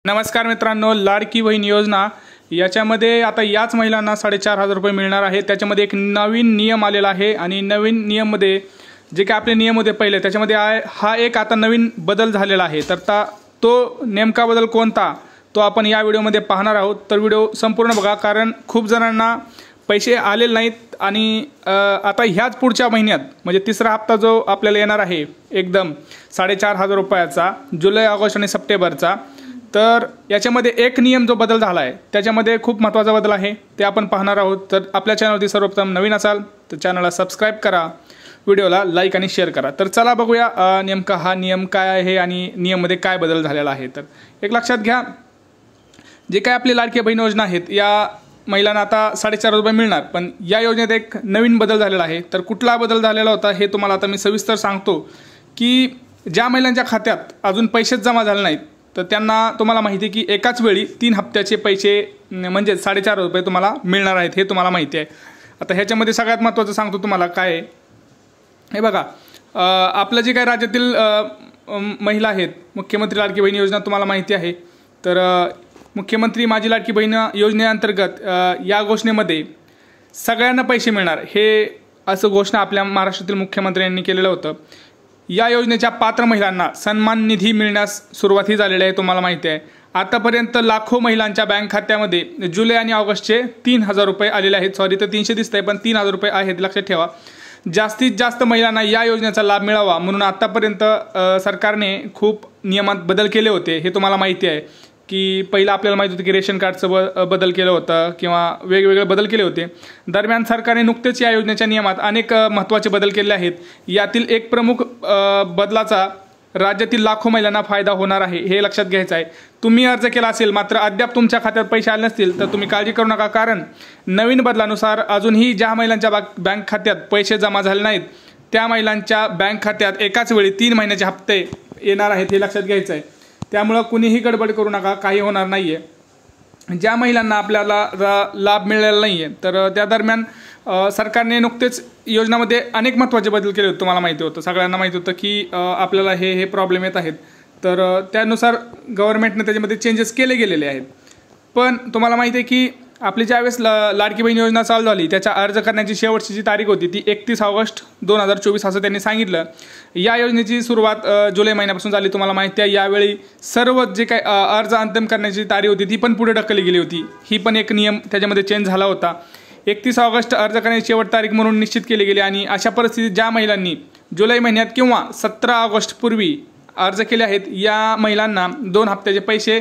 नमस्कार मित्रांनो, लाडकी बहीण योजना याच्यामध्ये आता याच महिलांना 4,500 रुपये मिळणार आहे। त्याच्यामध्ये एक नवीन नियम आलेला आहे आणि नवीन नियममध्ये जे काय आपले नियम होते पहिले त्याच्यामध्ये हा एक आता नवीन बदल झालेला आहे। तर तो नेमका बदल कोणता तो आपण या व्हिडिओमध्ये पाहणार आहोत। तर व्हिडिओ संपूर्ण बघा, कारण खूप जणांना पैसे आलेले नाहीत आणि आता ह्याच पुढच्या महिन्यात म्हणजे तिसरा हप्ता जो आपल्याला येणार आहे एकदम 4,500 रुपयाचा जुलै, ऑगस्ट आणि सप्टेंबरचा। तर याच्यामध्ये एक नियम जो बदल झाला आहे त्याच्यामध्ये खूप महत्त्वाचा बदल आहे, ते आपण पाहणार आहोत। तर आपल्या चॅनलवरती सर्वप्रथम नवीन असाल तर चॅनलला सबस्क्राइब करा, व्हिडिओला लाईक आणि शेअर करा। तर चला बघूया नेमका हा नियम काय आहे आणि नियममध्ये काय बदल झालेला आहे। तर एक लक्षात घ्या, जे काय आपली लाडकी बहीण योजना आहेत या महिलांना आता 4,500 रुपये मिळणार, पण या योजनेत एक नवीन बदल झालेला आहे। तर कुठला बदल झालेला होता हे तुम्हाला आता मी सविस्तर सांगतो की ज्या महिलांच्या खात्यात अजून पैसेच जमा झाले नाहीत तर त्यांना तुम्हाला माहिती आहे की एकाच वेळी 3 हप्त्याचे पैसे म्हणजे 4,500 रुपये तुम्हाला मिळणार आहेत, हे तुम्हाला माहिती आहे। आता ह्याच्यामध्ये सगळ्यात महत्त्वाचं सांगतो तुम्हाला काय आहे हे बघा। आपलं जे काही राज्यातील महिला आहेत, मुख्यमंत्री लाडकी बहीण योजना तुम्हाला माहिती आहे। तर मुख्यमंत्री माझी लाडकी बहीण योजनेअंतर्गत या घोषणेमध्ये सगळ्यांना पैसे मिळणार हे असं घोषणा आपल्या महाराष्ट्रातील मुख्यमंत्र्यांनी केलेलं होतं। या योजनेच्या पात्र महिलांना सन्मान निधी मिळण्यास सुरुवात झालेली आहे, तुम्हाला माहिती आहे। आतापर्यंत लाखो महिलांच्या बँक खात्यामध्ये जुलै आणि ऑगस्टचे 3,000 रुपये आलेले आहेत। सॉरी, तर 300 दिसतंय पण 3,000 रुपये आहेत, लक्षात ठेवा। जास्तीत जास्त महिलांना या योजनेचा लाभ मिळावा म्हणून आतापर्यंत सरकारने खूप नियमात बदल केले होते, हे तुम्हाला माहिती आहे की पहिलं आपल्याला माहिती होतं की रेशन कार्डचं बदल केलं होतं किंवा वेगवेगळे बदल केले होते। दरम्यान सरकारने नुकतेच या योजनेच्या नियमात अनेक महत्त्वाचे बदल केले आहेत। यातील एक प्रमुख बदलाचा राज्यातील लाखो महिलांना फायदा होणार आहे, हे लक्षात घ्यायचं आहे। तुम्ही अर्ज केला असेल मात्र अद्याप तुमच्या खात्यात पैसे आले नसतील तर तुम्ही काळजी करू नका, कारण नवीन बदलानुसार अजूनही ज्या महिलांच्या बँक खात्यात पैसे जमा झाले नाहीत त्या महिलांच्या बँक खात्यात एकाच वेळी 3 महिन्याचे हप्ते येणार आहेत, हे लक्षात घ्यायचं आहे। त्यामुळे कुणीही गडबड करू नका, काही होणार नाही आहे। ज्या महिलांना आपल्याला लाभ मिळालेला नाही आहे तर त्या दरम्यान सरकारने नुकतेच योजनामध्ये अनेक महत्त्वाचे बदल केले होते, तुम्हाला माहिती होतं, सगळ्यांना माहिती होतं की आपल्याला हे प्रॉब्लेम येत आहेत। तर त्यानुसार गव्हर्नमेंटने त्याच्यामध्ये चेंजेस केले गेलेले आहेत। पण तुम्हाला माहिती आहे की आपली ज्यावेळेस लाडकी बहीण योजना चालू झाली त्याच्या अर्ज करण्याची शेवटची जी तारीख होती ती 31 ऑगस्ट 2024 असं त्यांनी सांगितलं। या योजनेची सुरुवात जुलै महिन्यापासून झाली, तुम्हाला माहिती आहे। यावेळी सर्व जे काही अर्ज अंतिम करण्याची तारीख होती ती पण पुढे ढकलली गेली होती, ही पण एक नियम त्याच्यामध्ये चेंज झाला होता। 31 ऑगस्ट अर्ज करण्याची शेवट तारीख म्हणून निश्चित केली गेली आणि अशा परिस्थितीत ज्या महिलांनी जुलै महिन्यात किंवा 17 ऑगस्ट पूर्वी अर्ज केले आहेत या महिलांना 2 हप्त्याचे पैसे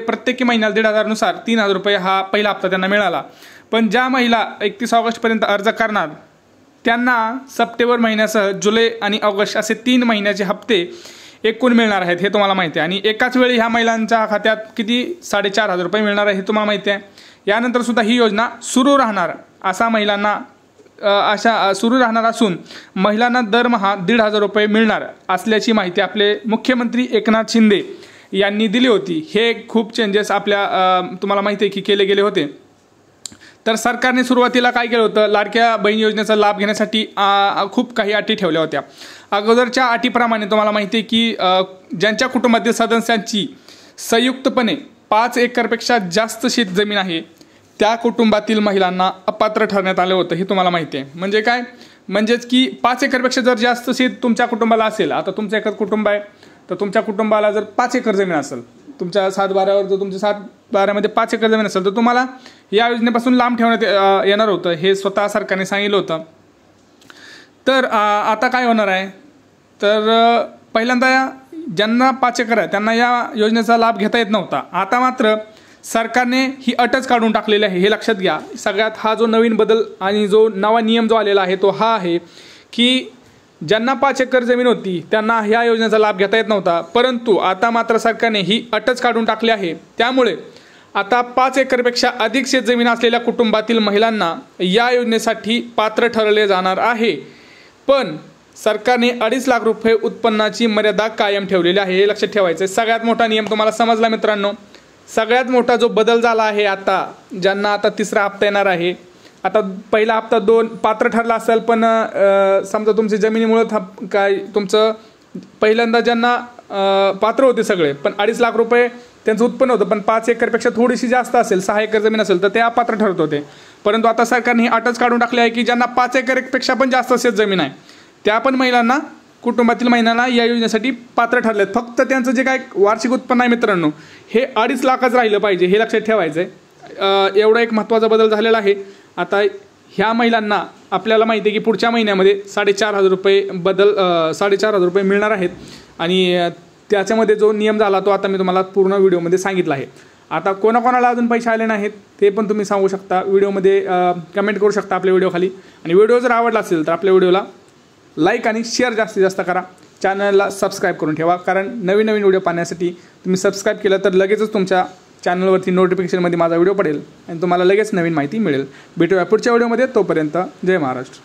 प्रत्येकी महिन्याला 1,500 नुसार 3,000 रुपये हा पहिला हप्ता त्यांना मिळाला। पण ज्या महिला 31 ऑगस्टपर्यंत अर्ज करणार त्यांना सप्टेंबर महिन्यासह जुलै आणि ऑगस्ट असे 3 महिन्याचे हप्ते एकूण मिळणार आहेत, हे तुम्हाला माहिती आहे। आणि एकाच वेळी ह्या महिलांच्या खात्यात किती 4,500 रुपये मिळणार आहे, हे तुम्हाला माहिती आहे। यानंतर सुद्धा ही योजना सुरू राहणार सुरू राहणार असून महिलांना दरमहा 1,500 रुपये मिळणार असल्याची माहिती आपले मुख्यमंत्री एकनाथ शिंदे यांनी दिली होती। हे खूप चेंजेस आपल्या तुम्हाला माहिती आहे की केले गेले होते। तर सरकारने सुरुवातीला काय केलं होतं, लाडक्या बहीण योजनेचा लाभ घेण्यासाठी खूप काही अटी ठेवल्या होत्या। अगोदरच्या अटीप्रमाणे तुम्हाला माहिती आहे की ज्यांच्या कुटुंबातील सदस्यांची संयुक्तपणे 5 एकरपेक्षा जास्त शेत जमीन आहे त्या कुटुंबातील महिलांना अपात्र ठरण्यात आलं होतं, हे तुम्हाला माहिती आहे। म्हणजे काय, म्हणजेच की 5 एकरपेक्षा जर जास्त शेत तुमच्या कुटुंबाला असेल, आता तुमचं एकच कुटुंब आहे तर तुमच्या कुटुंबाला जर 5 एकर जमीन असेल, तुमच्या 7-12वर जर तुमच्या 7-12मध्ये 5 एकर जमीन असेल तर तुम्हाला या योजनेपासून लांब ठेवण्यात येणार होतं, हे स्वतः सरकारने सांगितलं होतं। तर आता काय होणार आहे, तर पहिल्यांदा ज्यांना 5 एकर आहे त्यांना या योजनेचा लाभ घेता येत नव्हता। आता मात्र सरकारने ही अटच काढून टाकलेली आहे, हे लक्षात घ्या। सगळ्यात हा जो नवीन बदल आणि जो नवा नियम जो आलेला आहे तो हा आहे की ज्यांना 5 एकर जमीन होती त्यांना ह्या योजनेचा लाभ घेता येत नव्हता, परंतु आता मात्र सरकारने ही अटच काढून टाकली आहे। त्यामुळे आता 5 एकरपेक्षा अधिक शेत जमीन असलेल्या कुटुंबातील महिलांना या योजनेसाठी पात्र ठरवले जाणार आहे। पण सरकारने 2.5 लाख रुपये उत्पन्नाची मर्यादा कायम ठेवलेली आहे, हे लक्षात ठेवायचं आहे। सगळ्यात मोठा नियम तुम्हाला समजला मित्रांनो। सगळ्यात मोठा जो बदल झाला आहे आता ज्यांना आता तिसरा हप्ता येणार आहे, आता पहिला हप्ता 2 पात्र ठरला असेल पण समजा तुमच्या जमिनीमुळे काय तुमचं पहिल्यांदा ज्यांना पात्र होते सगळे पण 2.5 लाख रुपये त्यांचं उत्पन्न होतं, पण 5 एकरपेक्षा थोडीशी जास्त असेल, 6 एकर जमीन असेल तर ते अपात्र ठरत होते. परंतु आता सरकारने ही अटच काढून टाकली आहे की ज्यांना 5 एकरपेक्षा पण जास्त शेत जमीन आहे त्या पण महिलांना, कुटुंबातील महिलांना या योजनेसाठी पात्र ठरलेत. फक्त त्यांचं जे काय वार्षिक उत्पन्न आहे मित्रांनो हे 2.5 लाखच राहिलं पाहिजे, हे लक्षात ठेवायचं आहे. एवढा एक महत्त्वाचा बदल झालेला आहे. आता ह्या महिलांना आपल्याला माहिती आहे की पुढच्या महिन्यामध्ये 4,500 रुपये 4,500 रुपये मिळणार आहेत. आणि त्याच्यामध्ये जो नियम झाला तो आता मी तुम्हाला पूर्ण व्हिडिओमध्ये सांगितला आहे. आता कोणाकोणाला अजून पैसे आले नाहीत ते पण तुम्ही सांगू शकता, व्हिडिओमध्ये कमेंट करू शकता आपल्या व्हिडिओखाली. आणि व्हिडिओ जर आवडला असेल तर आपल्या व्हिडिओला लाईक आणि शेअर जास्तीत जास्त करा. चॅनलला सबस्क्राईब करून ठेवा, कारण नवीन नवीन व्हिडिओ पाहण्यासाठी तुम्ही सबस्क्राईब केलं तर लगेचच तुमच्या चॅनलवरती नोटिफिकेशनमध्ये माझा व्हिडिओ पडेल आणि तुम्हाला लगेच नवीन माहिती मिळेल. भेटूया पुढच्या व्हिडिओमध्ये. तोपर्यंत जय महाराष्ट्र.